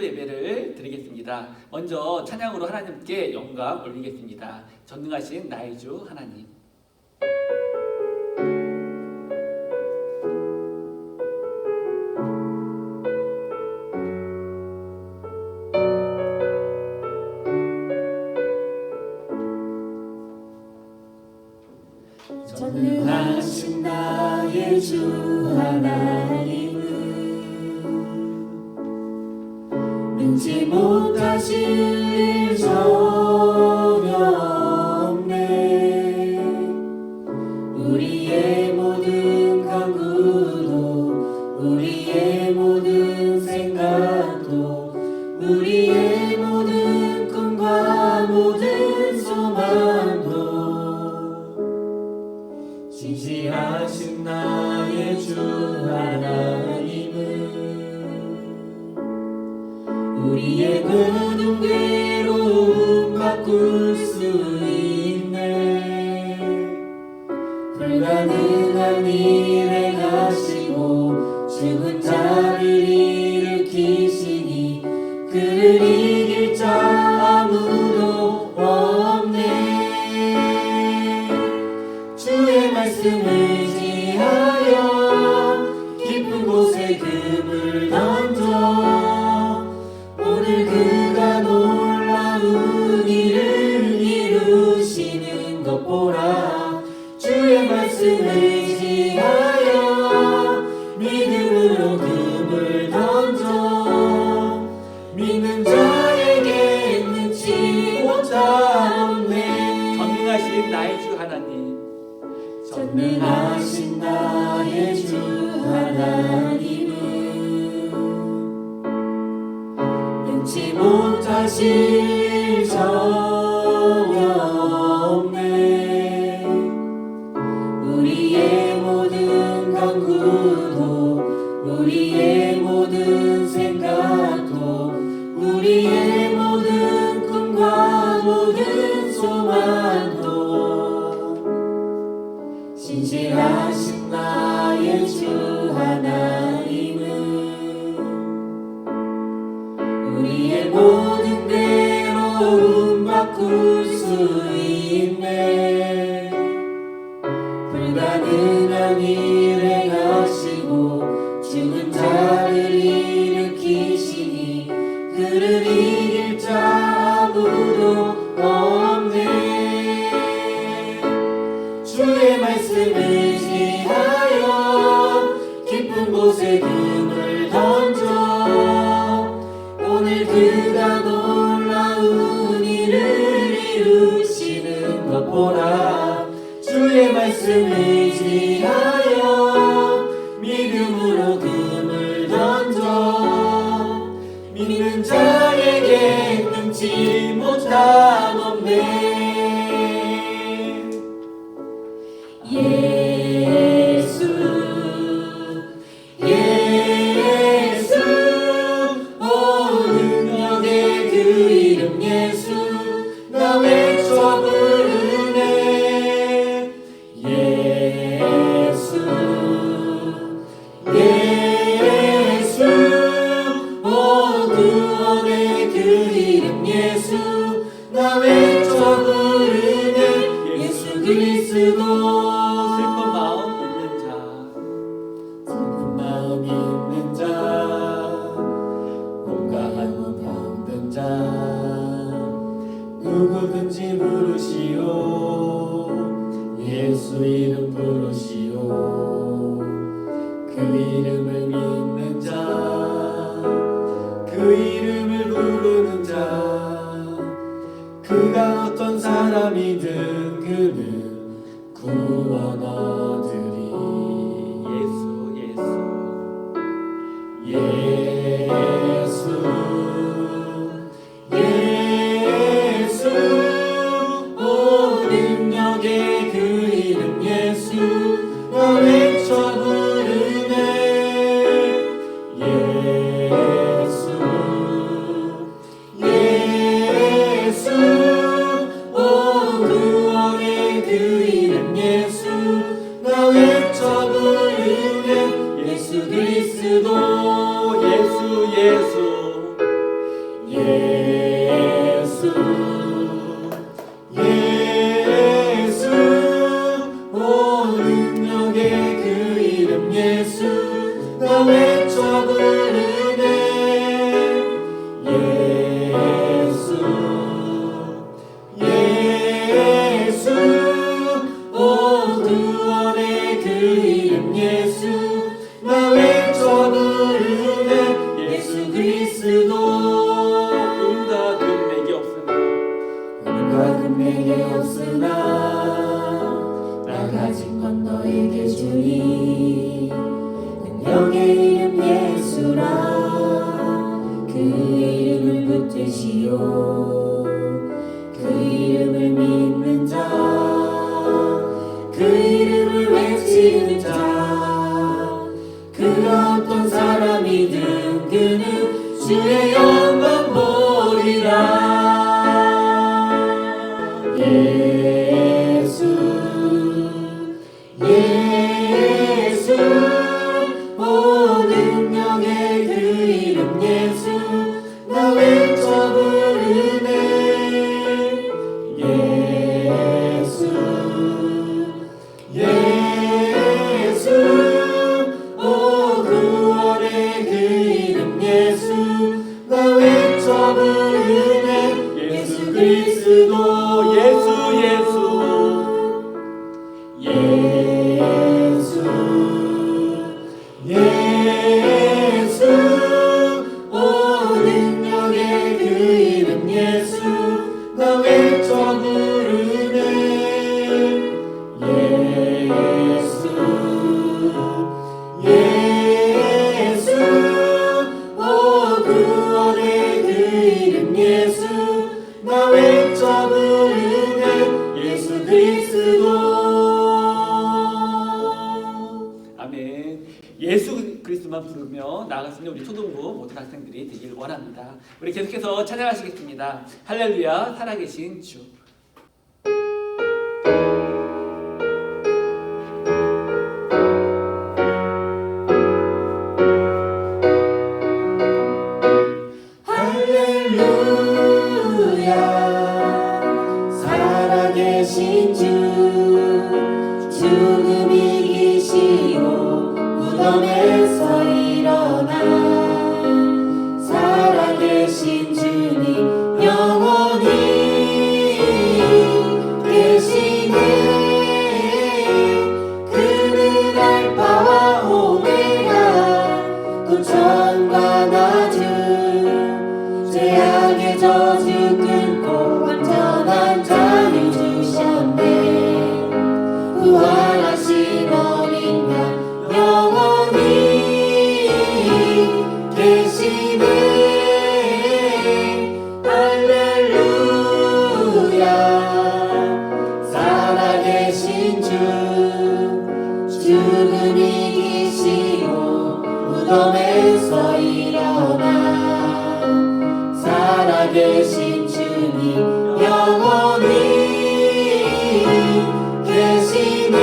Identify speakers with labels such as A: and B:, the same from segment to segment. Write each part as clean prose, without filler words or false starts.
A: 예배를 드리겠습니다. 먼저 찬양으로 하나님께 영광 올리겠습니다. 전능하신 나의 주 하나님.
B: 전능하신 나의 주 하나님은 능지 못하실 일 전혀 없네. 우리의 모든 간구도 우리의 모든 생각도 우리의 모든 꿈과 모든 소망도 진실하신 나의 주 하나님은 우리의 모든 괴로움 바꿀 수 있네. 불가능한 일 행하시고 죽은 자를 일으키시니 그를 이길 자 아무도 없네. 주의 말씀을 의지하여 깊은 곳에 금을 던져 오늘 그가 놀라운 일을 이루시는 것 보라. 주의 말씀을 의지하여 믿음으로 금을 던져 믿는 자에게 능치 못하옵네.
A: 전능하신 나의 주 하나님.
B: 전능하신 나의 주 하나님은 능치 못하실 일 전혀 없네. 우리의 모든 간구도 우리의 모든 생각도 우리의 모든 꿈과 모든 소망도 진실하신 나의 주 하나님은 우리의 모든 괴로움 바꿀 수 있네. 불가능한 일 행하시고 죽은 자를 일으키시니 그를 이길 자 아무도 없네. 주의 말씀을 의지하여 깊은 곳에 금을 던져 오늘 그가 놀라운 일을 이루시는 것 보라. 주의 말씀을 의지하여 믿음으로 금을 던져 믿는 자에게 능치 못함 없네. 예수 예수 오 능력의 그 이름 예수 나 외쳐 부르네. 예수 예수 오 구원의 그 이름 예수 나 외쳐 부르네. 예수 그리스도
A: 슬픈 마음 있는 자.
B: 슬픈 마음 있는 자 공감한 병든 자 누구든지 부르시오. 예수 이름 부르시오. 그 이름을 믿는 자 그 이름을 부르는 자 그가 어떤 사람이든 그는 구원 얻으리.
A: 예수 예수
B: 예수 예수 오 능력의 그 이름 예수 나 외쳐 부르네. 예수 예수 오 구원의 그 이름 예수 예수 예수 오 능력의 그 이름 예수 나 외쳐 부르네 예수 예수 오 구원의 그 이름 예수 나 외쳐 부르네 예수 그리스도
A: 은과 금 내게 없으나
B: 은과 금 내게 없으나 나 가진 건 너에게 주니 능력의 이름 예수라 그 이름을 붙드시오 그 이름을 믿는 자 그 이름을 외치는 자 그 어떤 사람이든 그는 주의 영광 보리라 예수 예수 오 능력의 그 이름 예수 나 외쳐 부르네 예수 예수 오 구원의 그 이름 예수 나 외쳐 부르네 예수 그리스도 예수 예수 오 능력의 그 이름 예수 나 외쳐 부르네 예수 예수 오 구원의 그 이름 예수 나 외쳐 부르네 예수 그리스도
A: 아멘. 예수 그리스도만 부르며 나아갔으니 우리 초등부 모든 학생들이 되길 원합니다. 우리 계속해서 찬양하시겠습니다. 할렐루야 살아계신 주.
B: 할렐루야 살아계신 주 죽음 이기시고 무덤에서 일어나 살아계신 주님 영원히 계시네 그는 알파와 오메가 또 전과 나중 죄악의 저주 끊고 완전한 자유 주셨네 부활하신 어린 양 영원히 계시네 할렐루야 살아계신 주 죽음 이기시고 무덤에서 일어나 살아계신 주님 영원히 계시네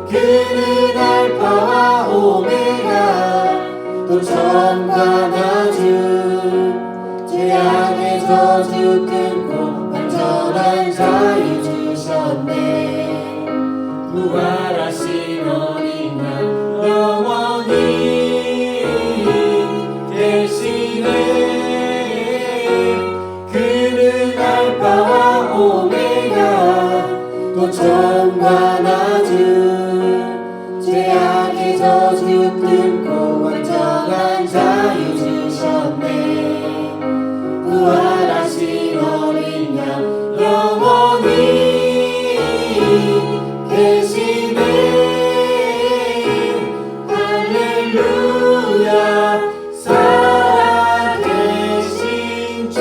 B: 그는 알파와 오메가 또 전과 나중 죄악의 저주 끊고 완전한 자유 주셨네 부활하신 어린 양 영원히 계시네 그는 알파와 오메가 또 전과 나중 죄악의 저주 끊고 완전한 자유 주셨네 부활하신 어린 양 영원히 계시네 할렐루야 살아계신 주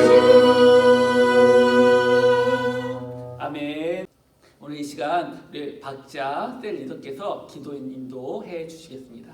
A: 아멘. 오늘 이 시간 우리 박자 셀 리더께서 기도 인도해 주시겠습니다.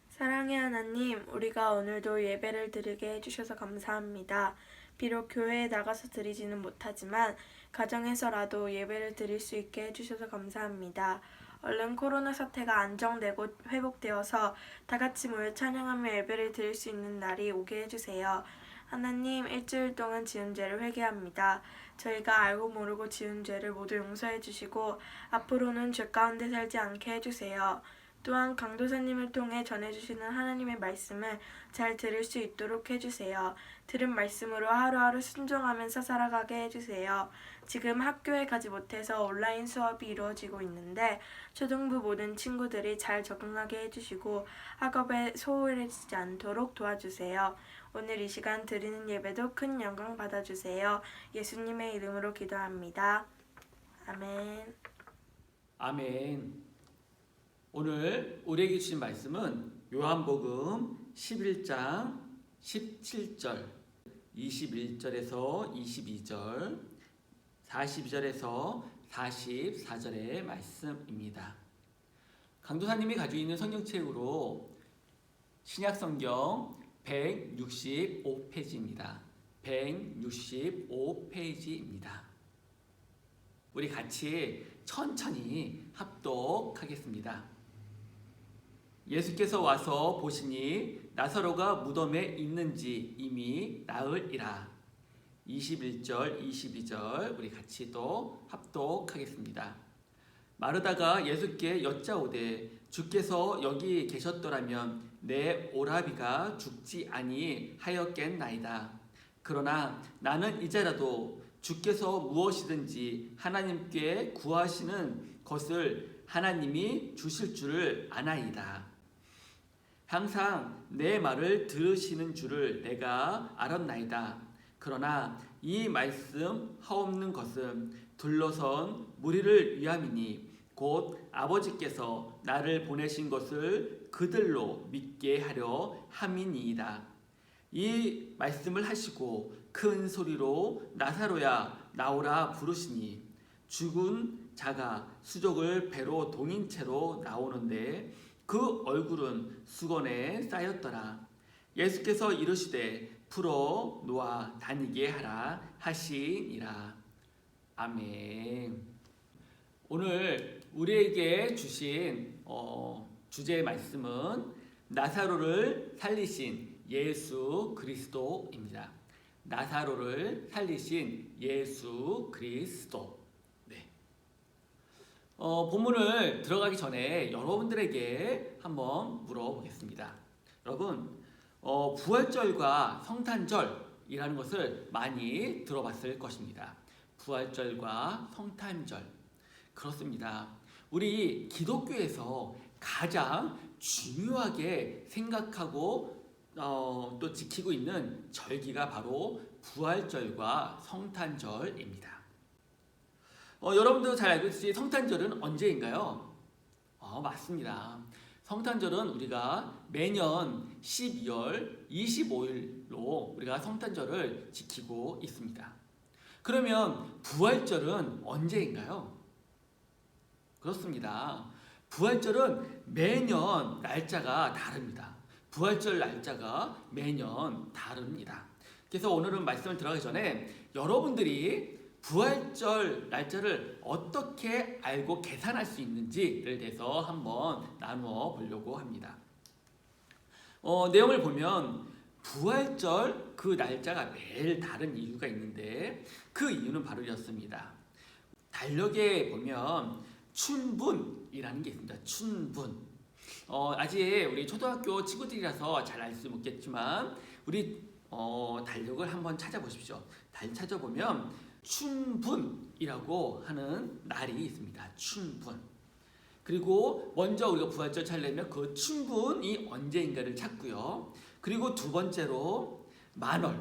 C: 사랑의 하나님, 우리가 오늘도 예배를 드리게 해주셔서 감사합니다. 비록 교회에 나가서 드리지는 못하지만 가정에서라도 예배를 드릴 수 있게 해주셔서 감사합니다. 얼른 코로나 사태가 안정되고 회복되어서 다 같이 모여 찬양하며 예배를 드릴 수 있는 날이 오게 해주세요. 하나님, 일주일 동안 지은 죄를 회개합니다. 저희가 알고 모르고 지은 죄를 모두 용서해 주시고 앞으로는 죄 가운데 살지 않게 해주세요. 또한 강도사님을 통해 전해주시는 하나님의 말씀을 잘 들을 수 있도록 해주세요. 들은 말씀으로 하루하루 순종하면서 살아가게 해주세요. 지금 학교에 가지 못해서 온라인 수업이 이루어지고 있는데 초등부 모든 친구들이 잘 적응하게 해주시고 학업에 소홀해지지 않도록 도와주세요. 오늘 이 시간 드리는 예배도 큰 영광 받아주세요. 예수님의 이름으로 기도합니다. 아멘.
A: 아멘. 오늘 우리에게 주신 말씀은 요한복음 11장 17절, 21절에서 22절, 42절에서 44절의 말씀입니다. 강도사님이 가지고 있는 성경책으로 신약성경 165페이지입니다. 165페이지입니다. 우리 같이 천천히 합독하겠습니다. 예수께서 와서 보시니 나사로가 무덤에 있는지 이미 나으리라. 21절, 22절 우리 같이 또 합독하겠습니다. 마르다가 예수께 여짜오되 주께서 여기 계셨더라면 내 오라비가 죽지 아니하였겠나이다. 그러나 나는 이제라도 주께서 무엇이든지 하나님께 구하시는 것을 하나님이 주실 줄을 아나이다. 항상 내 말을 들으시는 줄을 내가 알았나이다. 그러나 이 말씀 하옵는 것은 둘러선 무리를 위함이니 곧 아버지께서 나를 보내신 것을 그들로 믿게 하려 함이니이다. 이 말씀을 하시고 큰 소리로 나사로야 나오라 부르시니 죽은 자가 수족을 배로 동인 채로 나오는데 그 얼굴은 수건에 쌓였더라. 예수께서 이르시되 풀어 놓아 다니게 하라 하시니라. 아멘. 오늘 우리에게 주신 주제의 말씀은 나사로를 살리신 예수 그리스도입니다. 나사로를 살리신 예수 그리스도. 네. 본문을 들어가기 전에 여러분들에게 한번 물어보겠습니다. 여러분, 부활절과 성탄절이라는 것을 많이 들어봤을 것입니다. 부활절과 성탄절. 그렇습니다. 우리 기독교에서 가장 중요하게 생각하고 또 지키고 있는 절기가 바로 부활절과 성탄절입니다. 여러분도 잘 알고 계시지 성탄절은 언제인가요? 맞습니다. 성탄절은 우리가 매년 12월 25일로 우리가 성탄절을 지키고 있습니다. 그러면 부활절은 언제인가요? 그렇습니다. 부활절은 매년 날짜가 다릅니다. 부활절 날짜가 매년 다릅니다. 그래서 오늘은 말씀을 들어가기 전에 여러분들이 부활절 날짜를 어떻게 알고 계산할 수 있는지를 대해서 한번 나누어 보려고 합니다. 내용을 보면 부활절 그 날짜가 매일 다른 이유가 있는데 그 이유는 바로 이렇습니다. 달력에 보면 춘분이라는 게 있습니다. 춘분. 아직 우리 초등학교 친구들이라서 잘 알 수 없겠지만 우리 달력을 한번 찾아보십시오. 달 찾아보면 춘분이라고 하는 날이 있습니다. 춘분. 그리고 먼저 우리가 부활절 차리려면 그 춘분이 언제인가를 찾고요. 그리고 두 번째로 만월.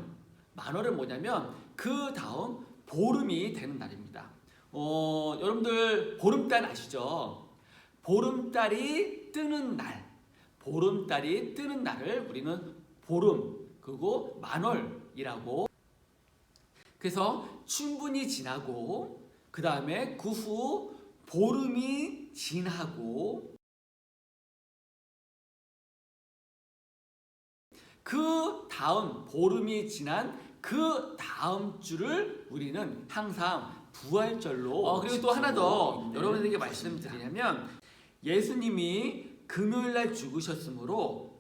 A: 만월은 뭐냐면 그 다음 보름이 되는 날입니다. 여러분들 보름달 아시죠? 보름달이 뜨는 날. 보름달이 뜨는 날을 우리는 보름 그리고 만월이라고. 그래서 춘분이 지나고 그 다음에 그 후 보름이 지나고 그 다음 보름이 지난 그 다음 주를 우리는 항상 부활절로 그리고 또 하나 더 여러분들에게 말씀드리냐면 예수님이 금요일날 죽으셨으므로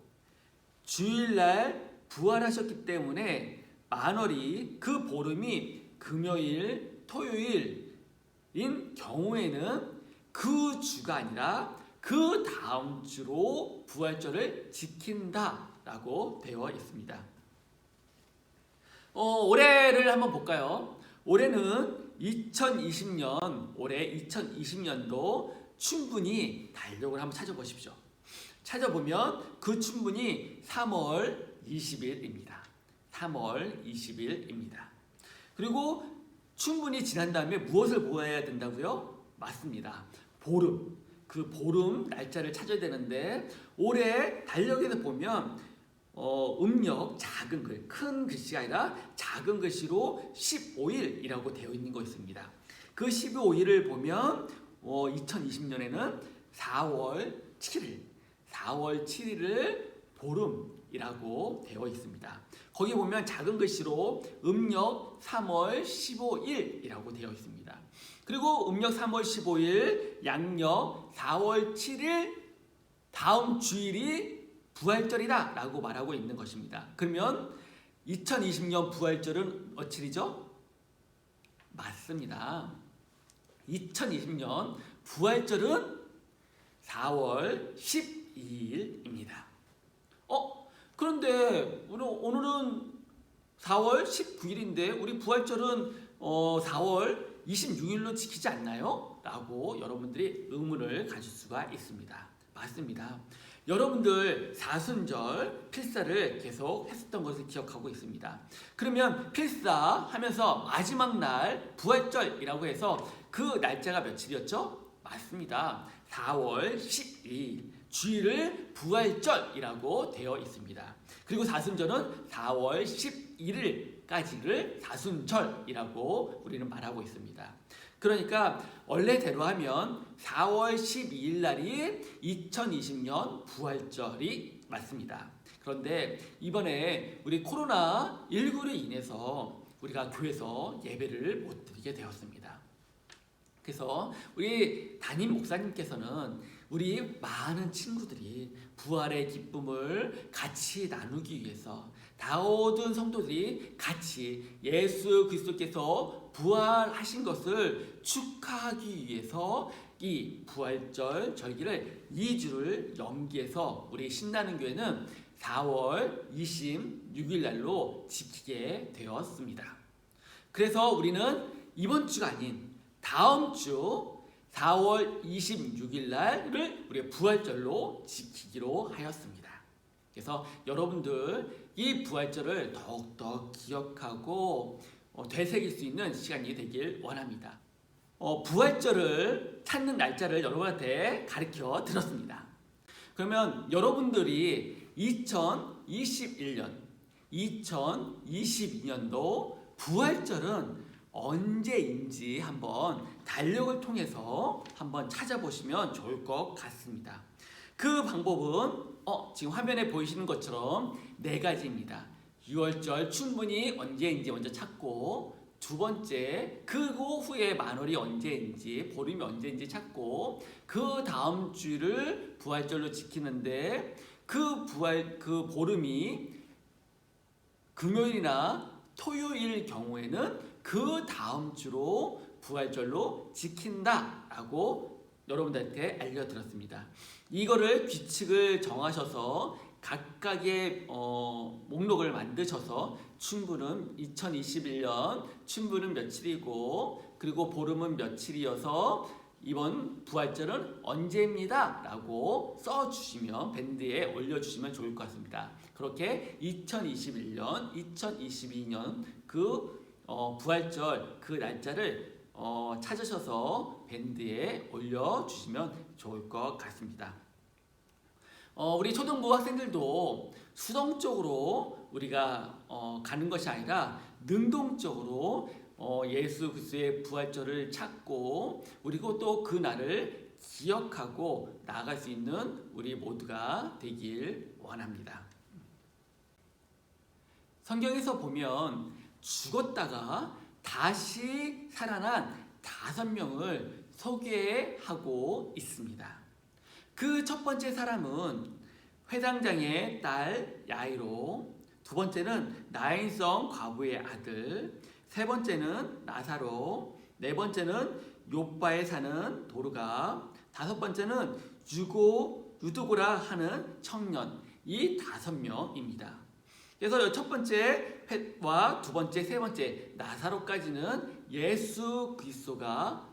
A: 주일날 부활하셨기 때문에 만월이 그 보름이 금요일, 토요일인 경우에는 그 주가 아니라 그 다음 주로 부활절을 지킨다라고 되어 있습니다. 올해를 한번 볼까요? 올해는 2020년, 올해 2020년도 춘분이 달력을 한번 찾아보십시오. 찾아보면 그 춘분이 3월 20일입니다. 3월 20일입니다. 그리고 춘분이 지난 다음에 무엇을 보아야 된다고요? 맞습니다. 보름. 그 보름 날짜를 찾아야 되는데 올해 달력에서 보면 음력 작은 글, 큰 글씨가 아니라 작은 글씨로 15일이라고 되어 있는 거 있습니다. 그 15일을 보면 2020년에는 4월 7일, 4월 7일을 보름이라고 되어 있습니다. 거기 보면 작은 글씨로 음력 3월 15일이라고 되어 있습니다. 그리고 음력 3월 15일, 양력 4월 7일 다음 주일이 부활절이다 라고 말하고 있는 것입니다. 그러면 2020년 부활절은 어칠이죠? 맞습니다. 2020년 부활절은 4월 12일입니다. 그런데 오늘은 4월 19일인데 우리 부활절은 4월 26일로 지키지 않나요? 라고 여러분들이 의문을 가질 수가 있습니다. 맞습니다. 여러분들 사순절 필사를 계속 했었던 것을 기억하고 있습니다. 그러면 필사 하면서 마지막 날 부활절이라고 해서 그 날짜가 며칠이었죠? 맞습니다. 4월 12일 주일을 부활절이라고 되어 있습니다. 그리고 사순절은 4월 11일까지를 사순절이라고 우리는 말하고 있습니다. 그러니까 원래대로 하면 4월 12일 날이 2020년 부활절이 맞습니다. 그런데 이번에 우리 코로나19로 인해서 우리가 교회에서 예배를 못 드리게 되었습니다. 그래서 우리 담임 목사님께서는 우리 많은 친구들이 부활의 기쁨을 같이 나누기 위해서 모든 성도들이 같이 예수 그리스도께서 부활하신 것을 축하하기 위해서 이 부활절 절기를 2주를 연기해서 우리 신나는 교회는 4월 26일 날로 지키게 되었습니다. 그래서 우리는 이번 주가 아닌 다음 주 4월 26일 날을 우리의 부활절로 지키기로 하였습니다. 그래서 여러분들 이 부활절을 더욱더 기억하고 되새길 수 있는 시간이 되길 원합니다. 부활절을 찾는 날짜를 여러분한테 가르쳐 드렸습니다. 그러면 여러분들이 2021년, 2022년도 부활절은 언제인지 한번 달력을 통해서 한번 찾아보시면 좋을 것 같습니다. 그 방법은 지금 화면에 보이시는 것처럼 4가지입니다. 6월절 춘분이 언제인지 먼저 찾고, 두 번째 그 후에 만월이 언제인지, 보름이 언제인지 찾고, 그 다음 주를 부활절로 지키는데 그 보름이 금요일이나 토요일 경우에는 그 다음 주로 부활절로 지킨다라고 여러분들한테 알려드렸습니다. 이거를 규칙을 정하셔서 각각의 목록을 만드셔서 춘분은 2021년 춘분은 며칠이고 그리고 보름은 며칠이어서 이번 부활절은 언제입니다 라고 써주시면 밴드에 올려주시면 좋을 것 같습니다. 그렇게 2021년 2022년 그 부활절 그 날짜를 찾으셔서 밴드에 올려주시면 좋을 것 같습니다. 우리 초등부 학생들도 수동적으로 우리가 가는 것이 아니라 능동적으로 예수 그리스도의 부활절을 찾고 그리고 또 그 날을 기억하고 나아갈 수 있는 우리 모두가 되길 원합니다. 성경에서 보면 죽었다가 다시 살아난 5명을 소개하고 있습니다. 그 첫 번째 사람은 회당장의 딸 야이로, 두 번째는 나인성 과부의 아들, 세 번째는 나사로, 네 번째는 요바에 사는 도르가, 다섯 번째는 유두고라 하는 청년, 이 5명입니다. 그래서 첫 번째와 두 번째, 세 번째 나사로까지는 예수 그리스도가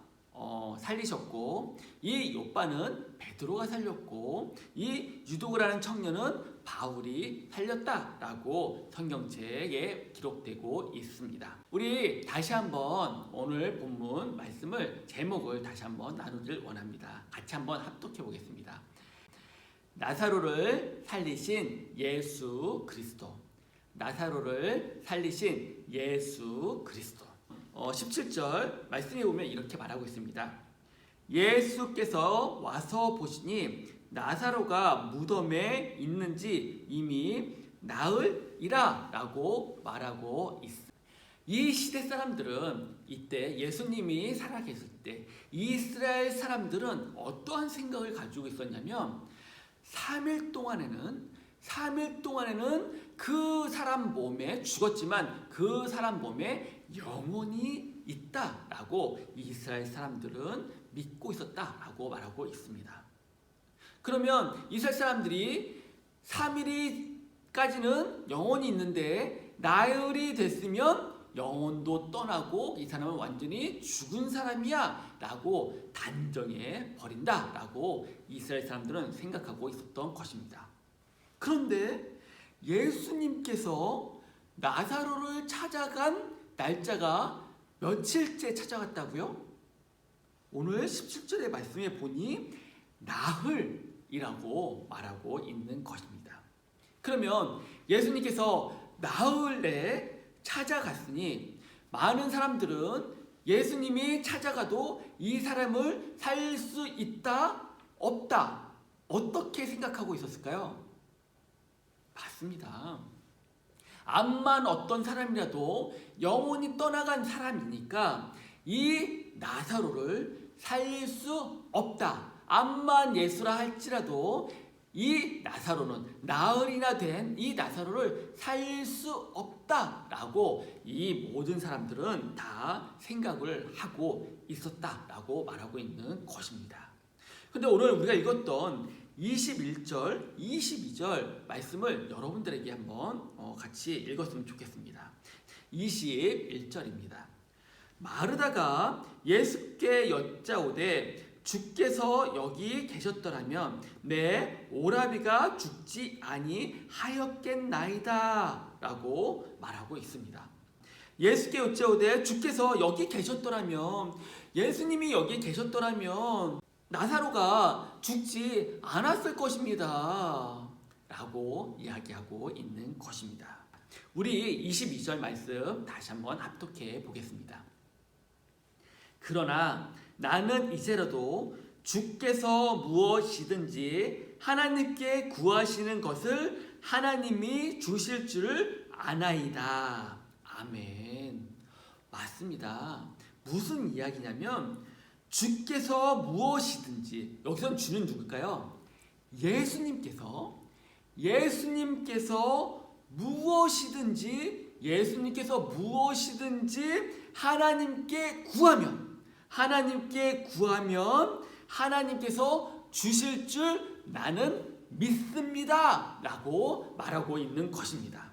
A: 살리셨고, 이 요바는 베드로가 살렸고, 이 유두고라는 청년은 바울이 살렸다라고 성경책에 기록되고 있습니다. 우리 다시 한번 오늘 본문 말씀을 제목을 다시 한번 나누길 원합니다. 같이 한번 합독해 보겠습니다. 나사로를 살리신 예수 그리스도. 나사로를 살리신 예수 그리스도. 17절 말씀에 보면 이렇게 말하고 있습니다. 예수께서 와서 보시니 나사로가 무덤에 있는지 이미 나으리라 라고 말하고 있습니다. 이 시대 사람들은 이때 예수님이 살아계실 때 이스라엘 사람들은 어떠한 생각을 가지고 있었냐면 3일 동안에는 그 사람 몸에 죽었지만 그 사람 몸에 영혼이 있다라고 이스라엘 사람들은 믿고 있었다라고 말하고 있습니다. 그러면 이스라엘 사람들이 3일까지는 영혼이 있는데 나흘이 됐으면 영혼도 떠나고 이 사람은 완전히 죽은 사람이야 라고 단정해 버린다 라고 이스라엘 사람들은 생각하고 있었던 것입니다. 그런데 예수님께서 나사로를 찾아간 날짜가 며칠째 찾아갔다고요? 오늘 17절의 말씀에 보니 나흘이라고 말하고 있는 것입니다. 그러면 예수님께서 나흘에 찾아갔으니 많은 사람들은 예수님이 찾아가도 이 사람을 살릴 수 있다, 없다, 어떻게 생각하고 있었을까요? 맞습니다. 암만 어떤 사람이라도 영혼이 떠나간 사람이니까 이 나사로를 살릴 수 없다. 암만 예수라 할지라도 이 나사로는 나흘이나 된 이 나사로를 살릴 수 없다라고 이 모든 사람들은 다 생각을 하고 있었다라고 말하고 있는 것입니다. 근데 오늘 우리가 읽었던 21절, 22절 말씀을 여러분들에게 한번 같이 읽었으면 좋겠습니다. 21절입니다. 마르다가 예수께 여짜오되 주께서 여기 계셨더라면 내 오라비가 죽지 아니하였겠나이다 라고 말하고 있습니다. 예수께 여짜오되 주께서 여기 계셨더라면, 예수님이 여기 계셨더라면 나사로가 죽지 않았을 것입니다 라고 이야기하고 있는 것입니다. 우리 22절 말씀 다시 한번 합독해 보겠습니다. 그러나 나는 이제라도 주께서 무엇이든지 하나님께 구하시는 것을 하나님이 주실 줄을 아나이다. 아멘. 맞습니다. 무슨 이야기냐면 주께서 무엇이든지, 여기서 주는 누굴까요? 예수님께서 무엇이든지 하나님께 구하면 하나님께서 주실 줄 나는 믿습니다 라고 말하고 있는 것입니다.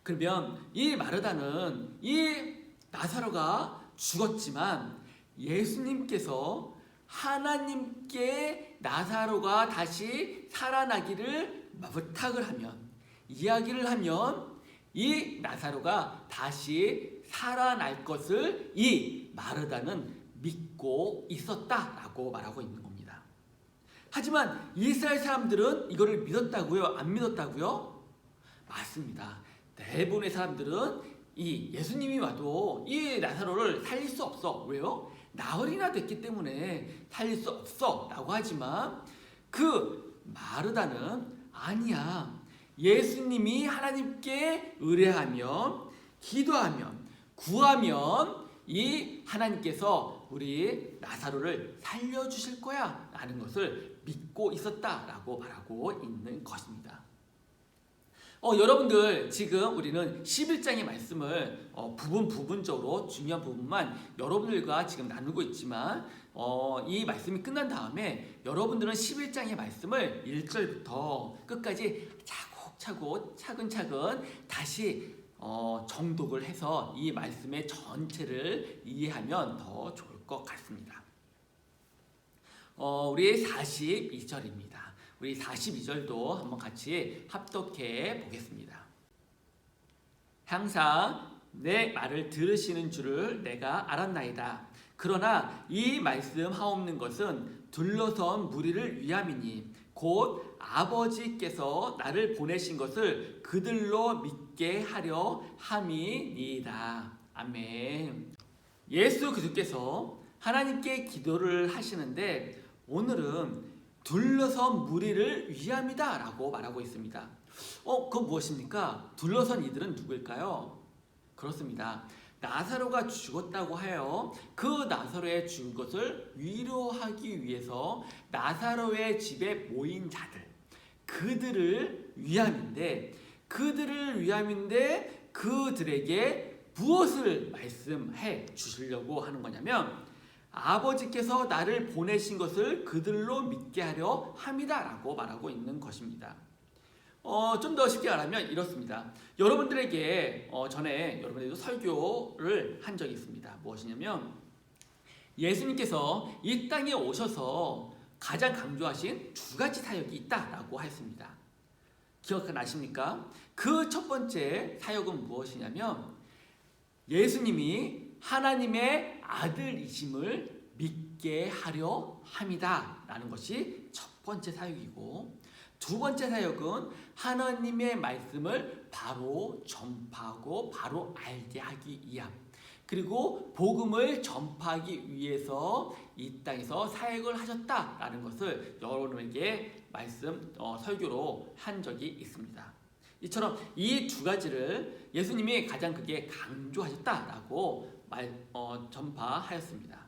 A: 그러면 이 마르다는 이 나사로가 죽었지만 예수님께서 하나님께 나사로가 다시 살아나기를 부탁을 하면, 이야기를 하면 이 나사로가 다시 살아날 것을 이 마르다는 믿고 있었다라고 말하고 있는 겁니다. 하지만 이스라엘 사람들은 이거를 믿었다고요? 안 믿었다고요? 맞습니다. 대부분의 사람들은 이 예수님이 와도 이 나사로를 살릴 수 없어. 왜요? 나흘이나 됐기 때문에 살릴 수 없어 라고 하지만 그 마르다는 아니야. 예수님이 하나님께 의뢰하면, 기도하면, 구하면 이 하나님께서 우리 나사로를 살려주실 거야 라는 것을 믿고 있었다라고 말하고 있는 것입니다. 여러분들 지금 우리는 11장의 말씀을 부분적으로 중요한 부분만 여러분들과 지금 나누고 있지만 이 말씀이 끝난 다음에 여러분들은 11장의 말씀을 1절부터 끝까지 차곡차곡 차근차근 다시 정독을 해서 이 말씀의 전체를 이해하면 더 좋을 것 같습니다. 우리 42절입니다. 우리 42절도 한번 같이 합독해 보겠습니다. 항상 내 말을 들으시는 줄을 내가 알았나이다. 그러나 이 말씀 하옵는 것은 둘러선 무리를 위함이니 곧 아버지께서 나를 보내신 것을 그들로 믿게 하려 함이니이다. 아멘. 예수 그리스도께서 하나님께 기도를 하시는데 오늘은 둘러선 무리를 위함이다 라고 말하고 있습니다. 그건 무엇입니까? 둘러선 이들은 누구일까요? 그렇습니다. 나사로가 죽었다고 해요. 그 나사로의 죽은 것을 위로하기 위해서 나사로의 집에 모인 자들, 그들을 위함인데 그들에게 무엇을 말씀해 주시려고 하는 거냐면 아버지께서 나를 보내신 것을 그들로 믿게 하려 함이다 라고 말하고 있는 것입니다. 좀 더 쉽게 말하면 이렇습니다. 여러분들에게 전에 여러분들도 설교를 한 적이 있습니다. 무엇이냐면 예수님께서 이 땅에 오셔서 가장 강조하신 두 가지 사역이 있다라고 했습니다. 기억나십니까? 그 첫 번째 사역은 무엇이냐면 예수님이 하나님의 아들이심을 믿게 하려 함이다 라는 것이 첫 번째 사역이고, 두 번째 사역은 하나님의 말씀을 바로 전파하고 바로 알게 하기 위함, 그리고 복음을 전파하기 위해서 이 땅에서 사역을 하셨다라는 것을 여러분에게 설교로 한 적이 있습니다. 이처럼 이 두 가지를 예수님이 가장 크게 강조하셨다라고 전파하였습니다.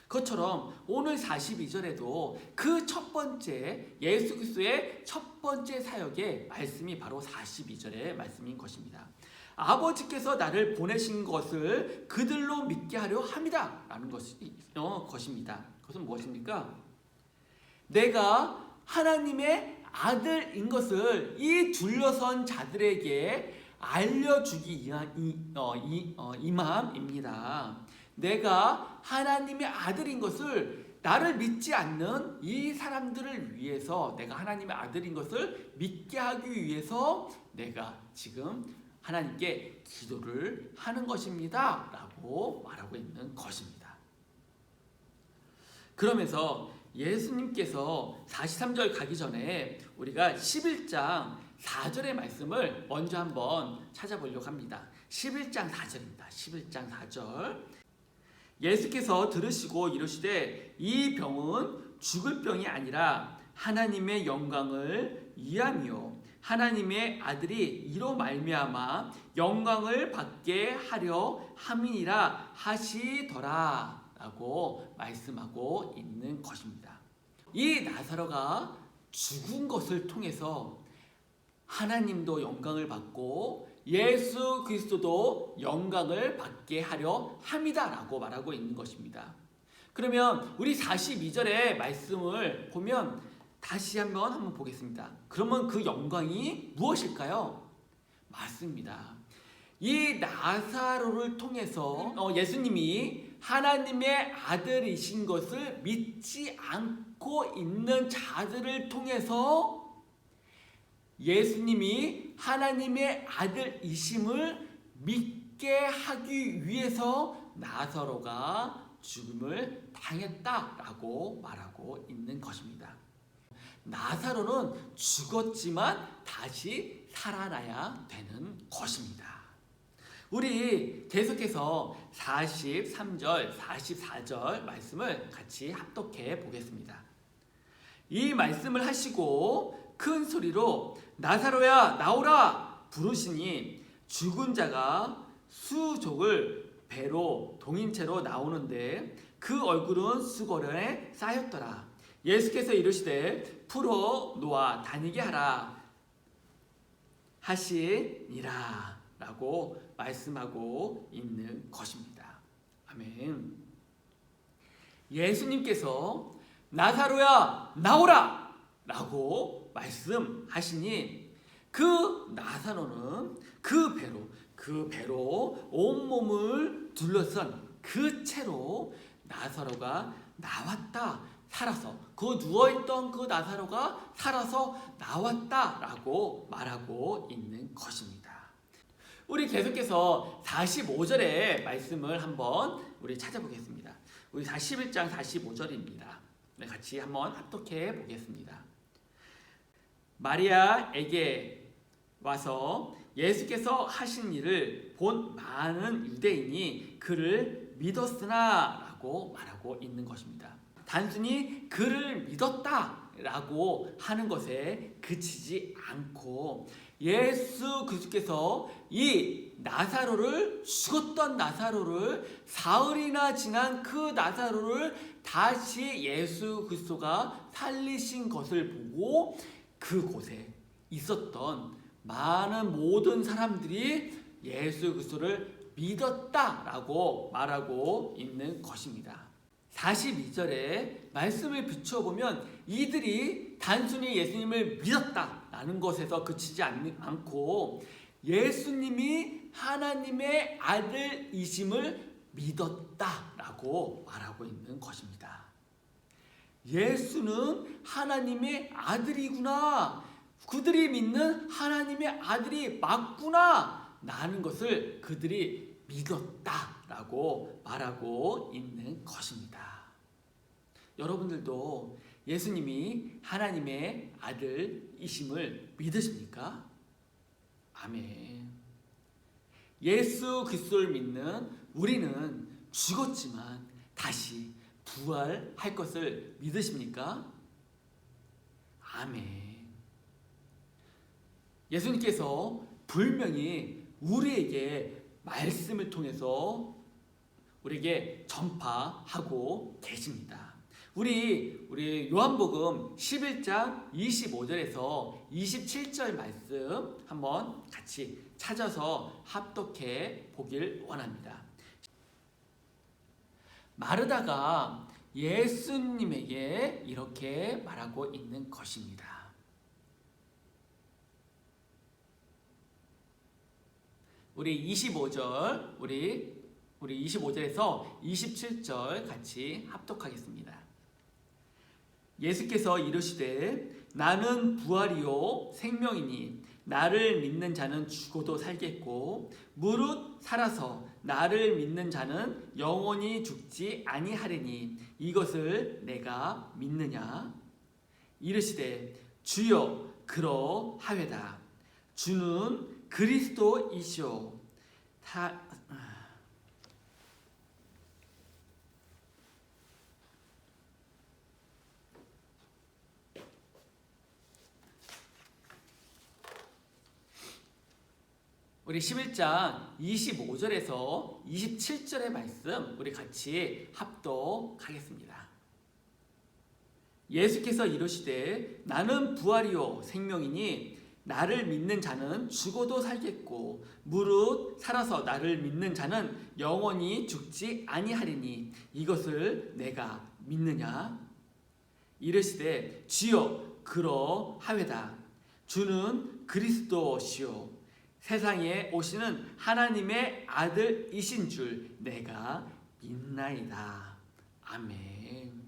A: 그것처럼 오늘 42절에도 그 첫 번째 예수 그리스도의 첫 번째 사역의 말씀이 바로 42절의 말씀인 것입니다. 아버지께서 나를 보내신 것을 그들로 믿게 하려 함이다 라는 것입니다. 그것은 무엇입니까? 내가 하나님의 아들인 것을 이 둘러선 자들에게 알려주기 이맘입니다. 내가 하나님의 아들인 것을 나를 믿지 않는 이 사람들을 위해서, 내가 하나님의 아들인 것을 믿게 하기 위해서 내가 지금 하나님께 기도를 하는 것입니다 라고 말하고 있는 것입니다. 그러면서 예수님께서 43절 가기 전에 우리가 11장 4절의 말씀을 먼저 한번 찾아보려고 합니다. 11장 4절입니다. 11장 4절. 예수께서 들으시고 이르시되 이 병은 죽을 병이 아니라 하나님의 영광을 위함이요 하나님의 아들이 이로 말미암아 영광을 받게 하려 함이니라 하시더라 라고 말씀하고 있는 것입니다. 이 나사로가 죽은 것을 통해서 하나님도 영광을 받고 예수 그리스도도 영광을 받게 하려 함이다 라고 말하고 있는 것입니다. 그러면 우리 42절의 말씀을 보면 다시 한번 보겠습니다. 그러면 그 영광이 무엇일까요? 맞습니다. 이 나사로를 통해서 예수님이 하나님의 아들이신 것을 믿지 않고 있는 자들을 통해서 예수님이 하나님의 아들이심을 믿게 하기 위해서 나사로가 죽음을 당했다라고 말하고 있는 것입니다. 나사로는 죽었지만 다시 살아나야 되는 것입니다. 우리 계속해서 43절, 44절 말씀을 같이 합독해 보겠습니다. 이 말씀을 하시고 큰 소리로 나사로야 나오라 부르시니 죽은 자가 수족을 배로 동인체로 나오는데 그 얼굴은 수고련에 쌓였더라. 예수께서 이르시되 풀어 놓아 다니게 하라 하시니라 라고 말씀하고 있는 것입니다. 아멘. 예수님께서 나사로야 나오라 라고 말씀하시니 그 나사로는 그 배로 온몸을 둘러싼 그 채로 나사로가 나왔다. 살아서 그 누워있던 그 나사로가 살아서 나왔다라고 말하고 있는 것입니다. 우리 계속해서 45절의 말씀을 한번 우리 찾아보겠습니다. 우리 41장 45절입니다. 네, 같이 한번 합독해 보겠습니다. 마리아에게 와서 예수께서 하신 일을 본 많은 유대인이 그를 믿었으나 라고 말하고 있는 것입니다. 단순히 그를 믿었다라고 하는 것에 그치지 않고 예수 그리스도께서 이 나사로를 죽었던 나사로를 사흘이나 지난 그 나사로를 다시 예수 그리스도가 살리신 것을 보고 그곳에 있었던 많은 모든 사람들이 예수 그리스도를 믿었다라고 말하고 있는 것입니다. 42절에 말씀을 비춰보면 이들이 단순히 예수님을 믿었다라는 것에서 그치지 않고 예수님이 하나님의 아들이심을 믿었다라고 말하고 있는 것입니다. 예수는 하나님의 아들이구나. 그들이 믿는 하나님의 아들이 맞구나. 라는 것을 그들이 믿었다라고 말하고 있는 것입니다. 여러분들도 예수님이 하나님의 아들이심을 믿으십니까? 아멘. 예수 그리스도를 믿는 우리는 죽었지만 다시 부활할 것을 믿으십니까? 아멘. 예수님께서 분명히 우리에게 말씀을 통해서 우리에게 전파하고 계십니다. 우리 요한복음 11장 25절에서 27절 말씀 한번 같이 찾아서 합독해 보길 원합니다. 마르다가 예수님에게 이렇게 말하고 있는 것입니다. 우리 25절, 우리 25절에서 27절 같이 합독하겠습니다. 예수께서 이르시되 나는 부활이요 생명이니 나를 믿는 자는 죽어도 살겠고 무릇 살아서 나를 믿는 자는 영원히 죽지 아니하리니 이것을 내가 믿느냐? 이르시되 주여 그러하외다. 주는 그리스도이시오. 우리 11장 25절에서 27절의 말씀 우리 같이 합독하겠습니다. 예수께서 이르시되 나는 부활이요 생명이니 나를 믿는 자는 죽어도 살겠고 무릇 살아서 나를 믿는 자는 영원히 죽지 아니하리니 이것을 내가 믿느냐? 이르시되 주여 그러하외다. 주는 그리스도시요 세상에 오시는 하나님의 아들이신 줄 내가 믿나이다. 아멘.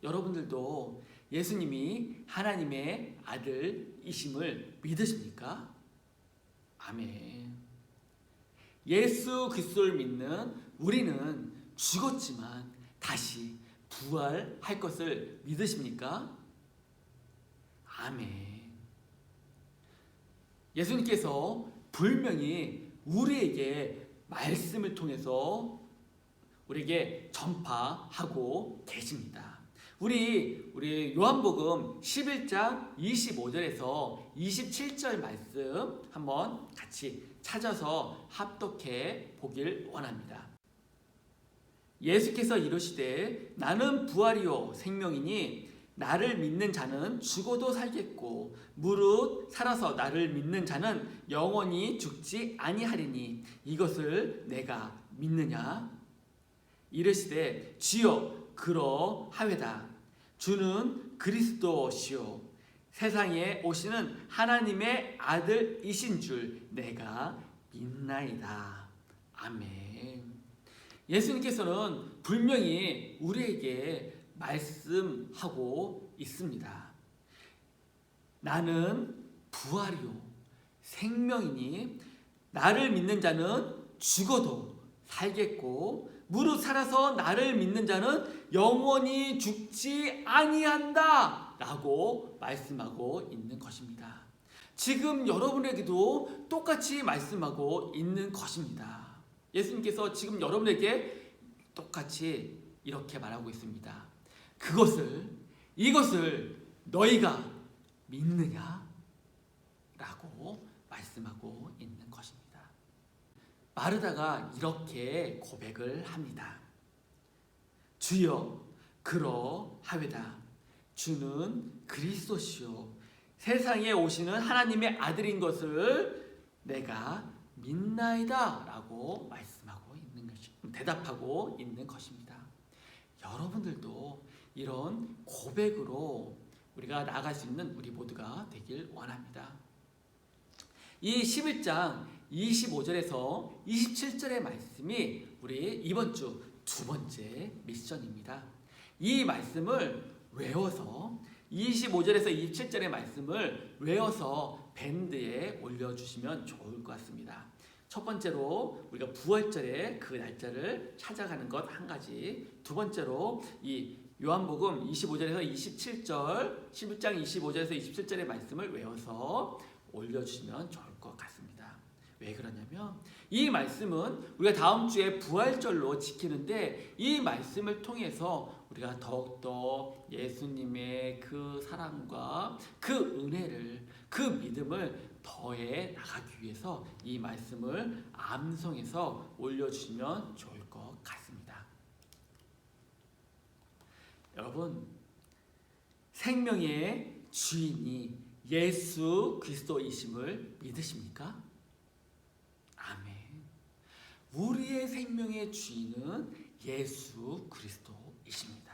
A: 여러분들도 예수님이 하나님의 아들이심을 믿으십니까? 아멘. 예수 그리스도를 믿는 우리는 죽었지만 다시 부활할 것을 믿으십니까? 아멘. 예수님께서 분명히 우리에게 말씀을 통해서 우리에게 전파하고 계십니다. 우리 요한복음 11장 25절에서 27절 말씀 한번 같이 찾아서 합독해 보길 원합니다. 예수께서 이르시되 나는 부활이요 생명이니 나를 믿는 자는 죽어도 살겠고 무릇 살아서 나를 믿는 자는 영원히 죽지 아니하리니 이것을 내가 믿느냐? 이르시되 주여 그러하외다. 주는 그리스도시요 세상에 오시는 하나님의 아들이신 줄 내가 믿나이다. 아멘. 예수님께서는 분명히 우리에게 말씀하고 있습니다. 나는 부활이요 생명이니 나를 믿는 자는 죽어도 살겠고 무릇 살아서 나를 믿는 자는 영원히 죽지 아니한다 라고 말씀하고 있는 것입니다. 지금 여러분에게도 똑같이 말씀하고 있는 것입니다. 예수님께서 지금 여러분에게 똑같이 이렇게 말하고 있습니다. 이것을 너희가 믿느냐? 라고 말씀하고 있는 것입니다. 마르다가 이렇게 고백을 합니다. 주여 그러하외다. 주는 그리스도시요 세상에 오시는 하나님의 아들인 것을 내가 믿나이다 라고 말씀하고 있는 대답하고 있는 것입니다. 여러분들도 이런 고백으로 우리가 나아갈 수 있는 우리 모두가 되길 원합니다. 이 11장 25절에서 27절의 말씀이 우리 이번 주 두 번째 미션입니다. 이 말씀을 외워서 25절에서 27절의 말씀을 외워서 밴드에 올려주시면 좋을 것 같습니다. 첫 번째로 우리가 부활절의 그 날짜를 찾아가는 것 한 가지, 두 번째로 이 요한복음 25절에서 27절 11장 25절에서 27절의 말씀을 외워서 올려주시면 좋을 것 같습니다. 왜 그러냐면 이 말씀은 우리가 다음 주에 부활절로 지키는데 이 말씀을 통해서 우리가 더욱더 예수님의 그 사랑과 그 은혜를 그 믿음을 더해 나가기 위해서 이 말씀을 암송해서 올려주시면 좋을 것 같습니다. 여러분, 생명의 주인이 예수 그리스도이심을 믿으십니까? 아멘. 우리의 생명의 주인은 예수 그리스도이십니다.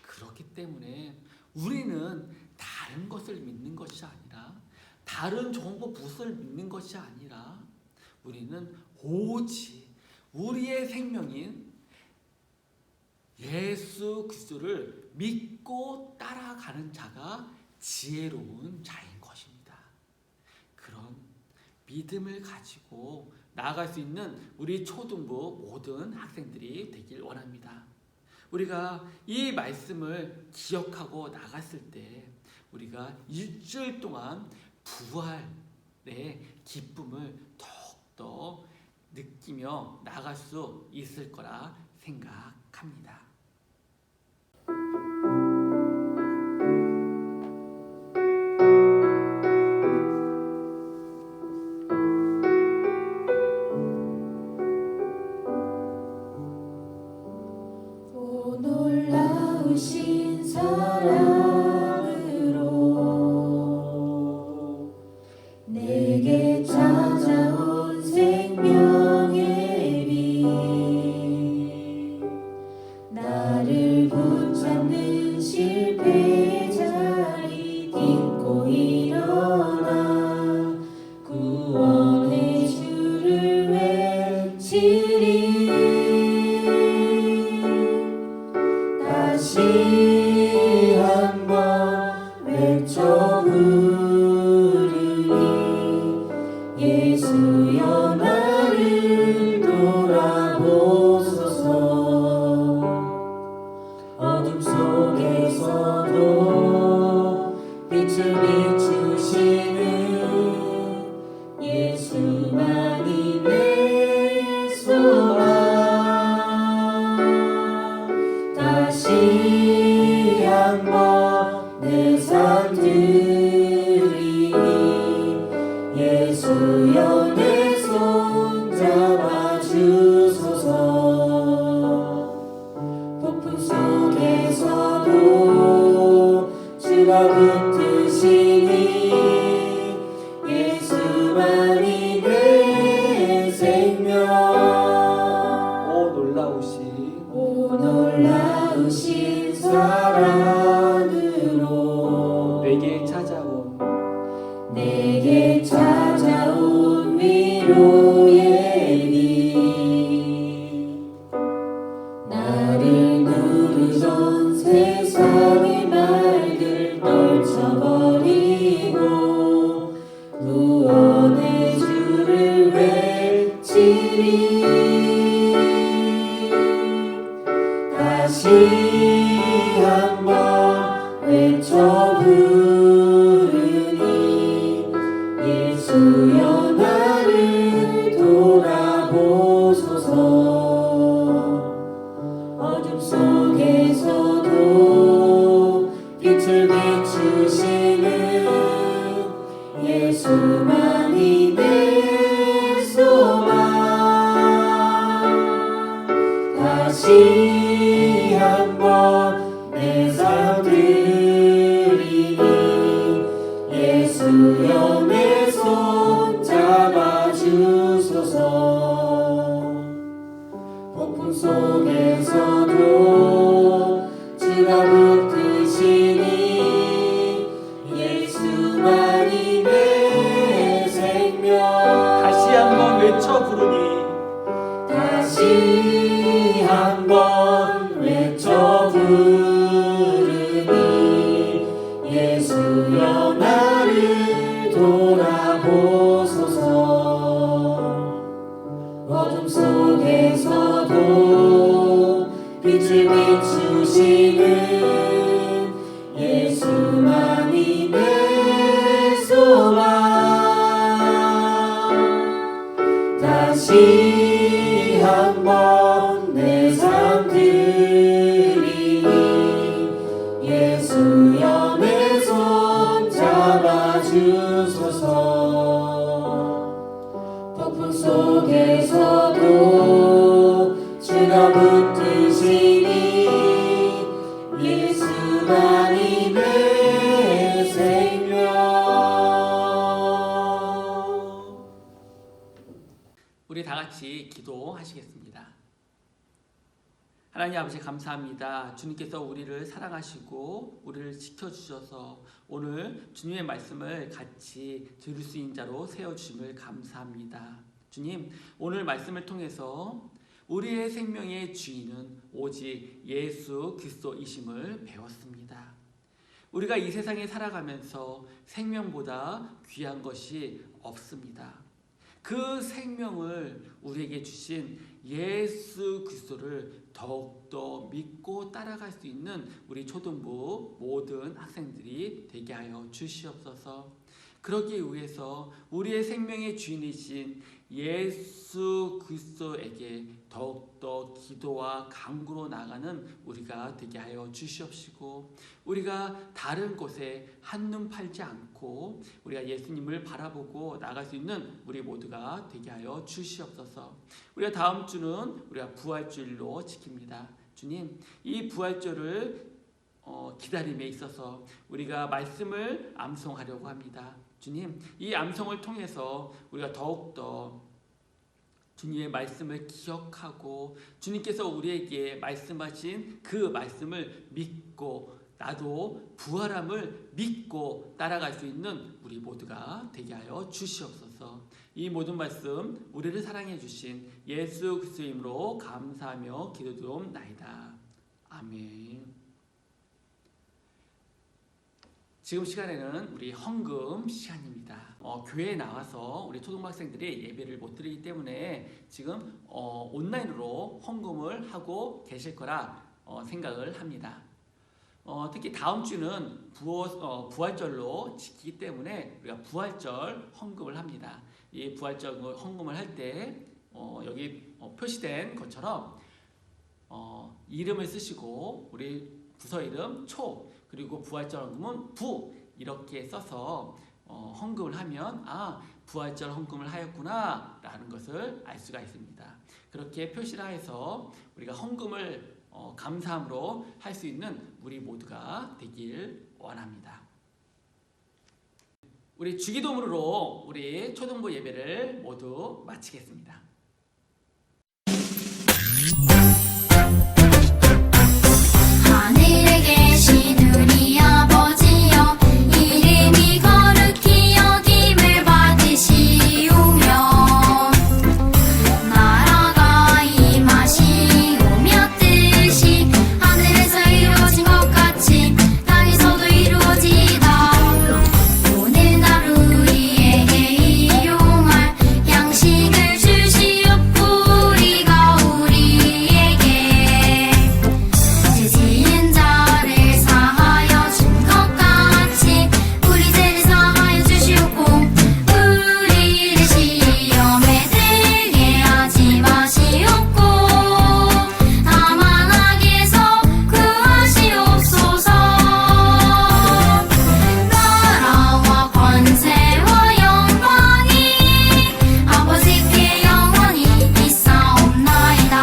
A: 그렇기 때문에 우리는 다른 것을 믿는 것이 아니라 다른 좋은 것 무엇을 믿는 것이 아니라 우리는 오직 우리의 생명인 예수 그리스도를 믿고 따라가는 자가 지혜로운 자인 것입니다. 그런 믿음을 가지고 나아갈 수 있는 우리 초등부 모든 학생들이 되길 원합니다. 우리가 이 말씀을 기억하고 나갔을 때 우리가 일주일 동안 부활의 기쁨을 더욱더 느끼며 나갈 수 있을 거라 생각합니다.
B: 오 놀라우신 사랑으로 내게 찾아온 생명의 빛 나를 붙잡는 실패자리 딛고 일어나 구원의 주를 외치리 다시 한번 외쳐 부르니 예수여 나를 돌아보소서 어둠 속에서도 빛을 비추시는 예수만이 내 소망 다시 한번 내 삶 드리니 예수여 내 손 잡아 주소서 예수만이 내 생명.
A: 오 놀라우신
B: 오 놀라우신 사랑으로
A: 내게 찾아온
B: 내게 찾아온 위로의 비. 나를 누르던 세상의 말들 떨쳐버리고 구원의 주를 외치리. 다시 한번 외쳐 부르니 예수여 나를 돌아보소서. 어둠 속에서도 빛을 비추시는 예수만이 내 소망. 다시 한번 내 삶 드리니 예수여 내 손 잡아주소서. 폭풍 속에서도 주가 붙드시니 예수만이 내 생명.
A: 다시 한번 외쳐 부르니
B: 다시 한번 외쳐 부르니 예수여 나를 돌아보소서. 어둠 속에서도 빛을 비추시는 예수만이 내 소망. 다시 한번 내 삶 드리니 예수여 내 손 잡아주소서. 폭풍 속에서도 주가 붙드시니 예수만이 내 생명.
A: 우리 다 같이 기도하시겠습니다. 하나님 아버지 감사합니다. 주님께서 우리를 사랑하시고 우리를 지켜주셔서 오늘 주님의 말씀을 같이 들을 수 있는 자로 세워주심을 감사합니다. 주님, 오늘 말씀을 통해서 우리의 생명의 주인은 오직 예수 그리스도이심을 배웠습니다. 우리가 이 세상에 살아가면서 생명보다 귀한 것이 없습니다. 그 생명을 우리에게 주신 예수 그리스도를 더욱더 믿고 따라갈 수 있는 우리 초등부 모든 학생들이 되게 하여 주시옵소서. 그러기 위해서 우리의 생명의 주인이신 예수 그리스도에게 더욱더 기도와 간구로 나가는 우리가 되게 하여 주시옵시고, 우리가 다른 곳에 한눈 팔지 않고 우리가 예수님을 바라보고 나갈 수 있는 우리 모두가 되게 하여 주시옵소서. 우리가 다음 주는 우리가 부활주일로 지킵니다. 주님, 이 부활절을 기다림에 있어서 우리가 말씀을 암송하려고 합니다. 주님, 이 암송을 통해서 우리가 더욱더 주님의 말씀을 기억하고 주님께서 우리에게 말씀하신 그 말씀을 믿고 나도 부활함을 믿고 따라갈 수 있는 우리 모두가 되게 하여 주시옵소서. 이 모든 말씀 우리를 사랑해 주신 예수 그리스도의 이름으로 감사하며 기도드리옵나이다. 아멘. 지금 시간에는 우리 헌금 시간입니다. 교회에 나와서 우리 초등학생들이 예배를 못 드리기 때문에 지금 온라인으로 헌금을 하고 계실 거라 생각을 합니다. 특히 다음 주는 부활절로 지키기 때문에 우리가 부활절 헌금을 합니다. 이 부활절 헌금을 할 때 여기 표시된 것처럼 이름을 쓰시고 우리 부서 이름 초 그리고 부활절 헌금은 부 이렇게 써서 헌금을 하면 부활절 헌금을 하였구나 라는 것을 알 수가 있습니다. 그렇게 표시를 해서 우리가 헌금을 감사함으로 할 수 있는 우리 모두가 되길 원합니다. 우리 주기도문으로 우리 초등부 예배를 모두 마치겠습니다.
D: 하늘에 계신 우리 아버지여, 이름이 거룩히 여김을 받으시오며, 나라가 임하시오며, 뜻이 하늘에서 이루어진 것 같이 땅에서도 이루어지이다. 오늘 하루 우리에게 일용할 양식을 주시옵고, 우리가 우리에게 죄 지은 자를 사하여 준 것 같이 우리 죄를 사하여 주시옵고, 우리를 시험에 들게 하지 마시옵고, 다만 악에서 구하시옵소서. 나라와 권세와 영광이 아버지께 영원히 있사옵나이다.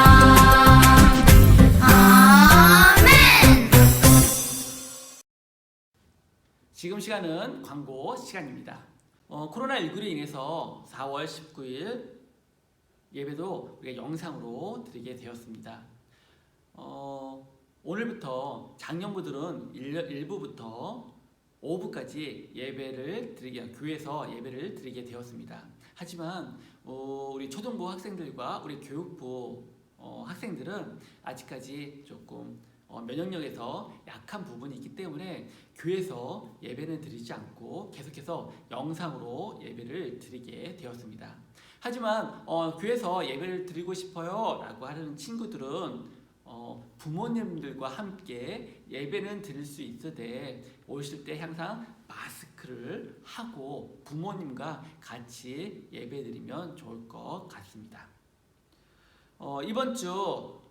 D: 아멘.
A: 지금 시간은 광고 시간입니다. 코로나19로 인해서 4월 19일 예배도 우리가 영상으로 드리게 되었습니다. 오늘부터 작년부들은 1부부터 5부까지 예배를 교회에서 예배를 드리게 되었습니다. 하지만 우리 초등부 학생들과 우리 교육부 학생들은 아직까지 조금 면역력에서 약한 부분이 있기 때문에 교회에서 예배는 드리지 않고 계속해서 영상으로 예배를 드리게 되었습니다. 하지만 교회에서 예배를 드리고 싶어요 라고 하는 친구들은 부모님들과 함께 예배는 드릴 수 있으되 오실 때 항상 마스크를 하고 부모님과 같이 예배 드리면 좋을 것 같습니다. 이번 주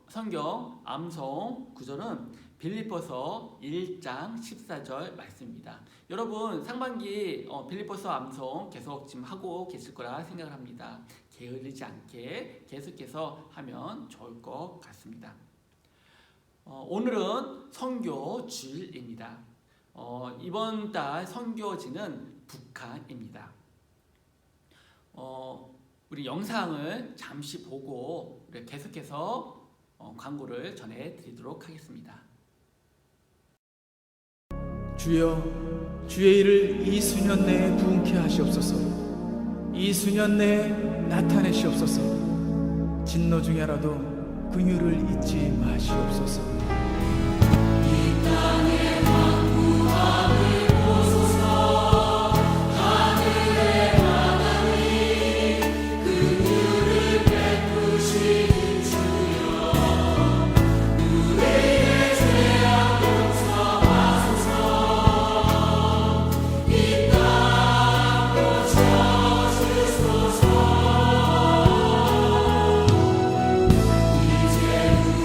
A: 성경 암송 구절은 빌립보서 1장 14절 말씀입니다. 여러분 상반기 빌립보서 암송 계속 지금 하고 계실 거라 생각을 합니다. 게으르지 않게 계속해서 하면 좋을 것 같습니다. 오늘은 선교 주일입니다. 이번 달 선교지는 북한입니다. 우리 영상을 잠시 보고 우리 계속해서 광고를 전해드리도록 하겠습니다.
E: 주여, 주의 일을 이 수년 내에 부응케 하시옵소서. 이 수년 내에 나타내시옵소서. 진노 중에라도 긍휼을 잊지 마시옵소서. 이 땅의 황무함을 보소서. 하늘의 하나님, 긍휼을 베푸시는 주여, 우리의 죄악 용서하소서. 이 땅 고쳐주소서. 이제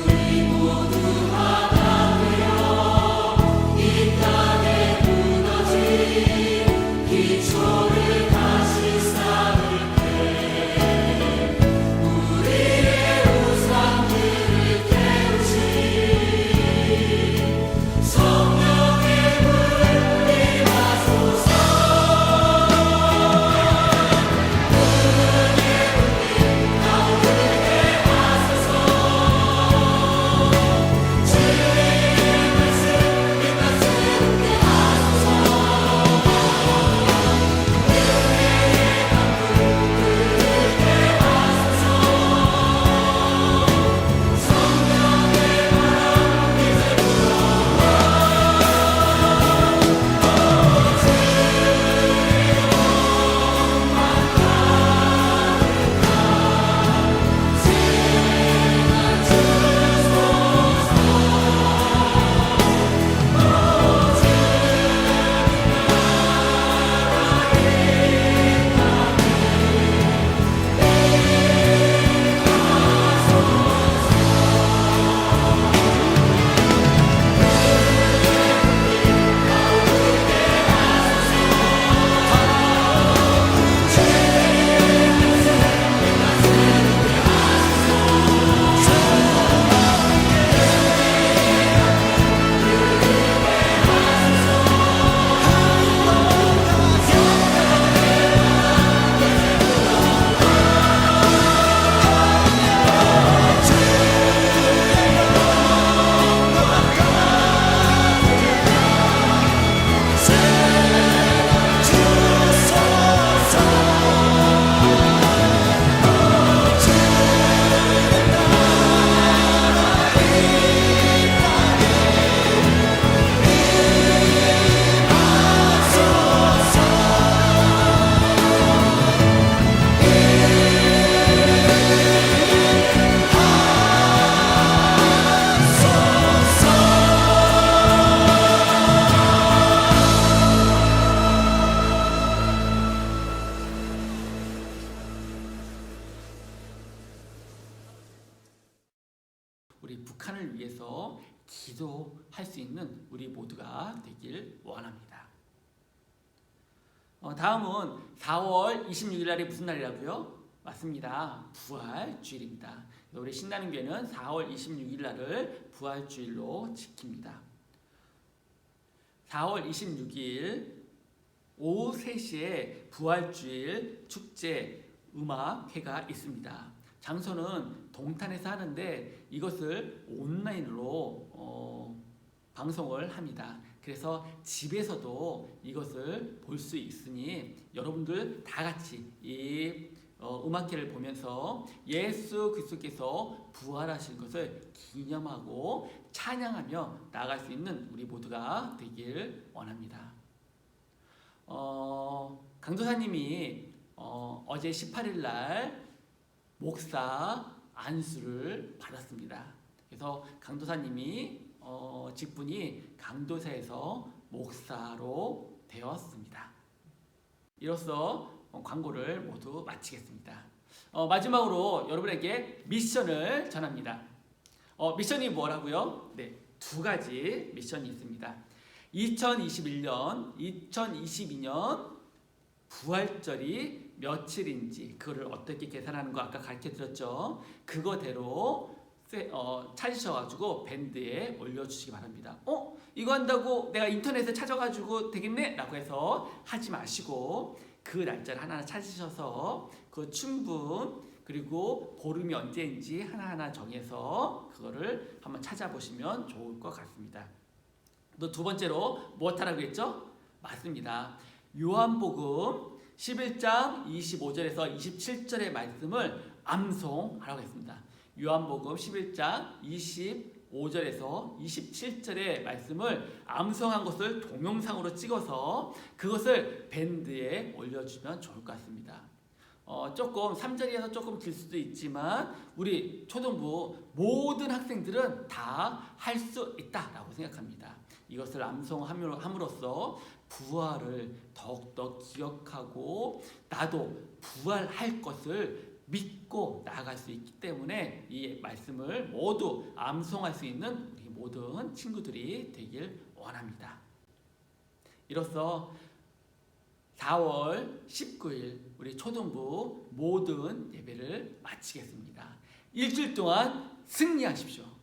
E: 우리 모두
A: 우리 북한을 위해서 기도할 수 있는 우리 모두가 되길 원합니다. 다음은 4월 26일 날이 무슨 날이라고요? 맞습니다. 부활주일입니다. 우리 신나는 교회는 4월 26일 날을 부활주일로 지킵니다. 4월 26일 오후 3시에 부활주일 축제 음악회가 있습니다. 장소는 동탄에서 하는데 이것을 온라인으로 방송을 합니다. 그래서 집에서도 이것을 볼 수 있으니 여러분들 다 같이 이 음악회를 보면서 예수 그리스도께서 부활하신 것을 기념하고 찬양하며 나아갈 수 있는 우리 모두가 되길 원합니다. 강도사님이 어제 18일 날 목사 안수를 받았습니다. 그래서 강도사님이 직분이 강도사에서 목사로 되었습니다. 이로써 광고를 모두 마치겠습니다. 마지막으로 여러분에게 미션을 전합니다. 미션이 뭐라고요? 네, 2가지 미션이 있습니다. 2021년, 2022년 부활절이 며칠인지 그거를 어떻게 계산하는 거 아까 가르쳐드렸죠. 그거대로 찾으셔가지고 밴드에 올려주시기 바랍니다. 이거 한다고 내가 인터넷에 찾아가지고 되겠네? 라고 해서 하지 마시고 그 날짜를 하나하나 찾으셔서 그 춘분 그리고 보름이 언제인지 하나하나 정해서 그거를 한번 찾아보시면 좋을 것 같습니다. 또 2번째로 무엇 하라고 했죠? 맞습니다. 요한복음 11장 25절에서 27절의 말씀을 암송하라고 했습니다. 요한복음 11장 25절에서 27절의 말씀을 암송한 것을 동영상으로 찍어서 그것을 밴드에 올려주면 좋을 것 같습니다. 조금 3절이어서 조금 길 수도 있지만 우리 초등부 모든 학생들은 다 할 수 있다라고 생각합니다. 이것을 암송함으로써 부활을 더욱더 기억하고 나도 부활할 것을 믿고 나아갈 수 있기 때문에 이 말씀을 모두 암송할 수 있는 우리 모든 친구들이 되길 원합니다. 이로써 4월 19일 우리 초등부 모든 예배를 마치겠습니다. 일주일 동안 승리하십시오.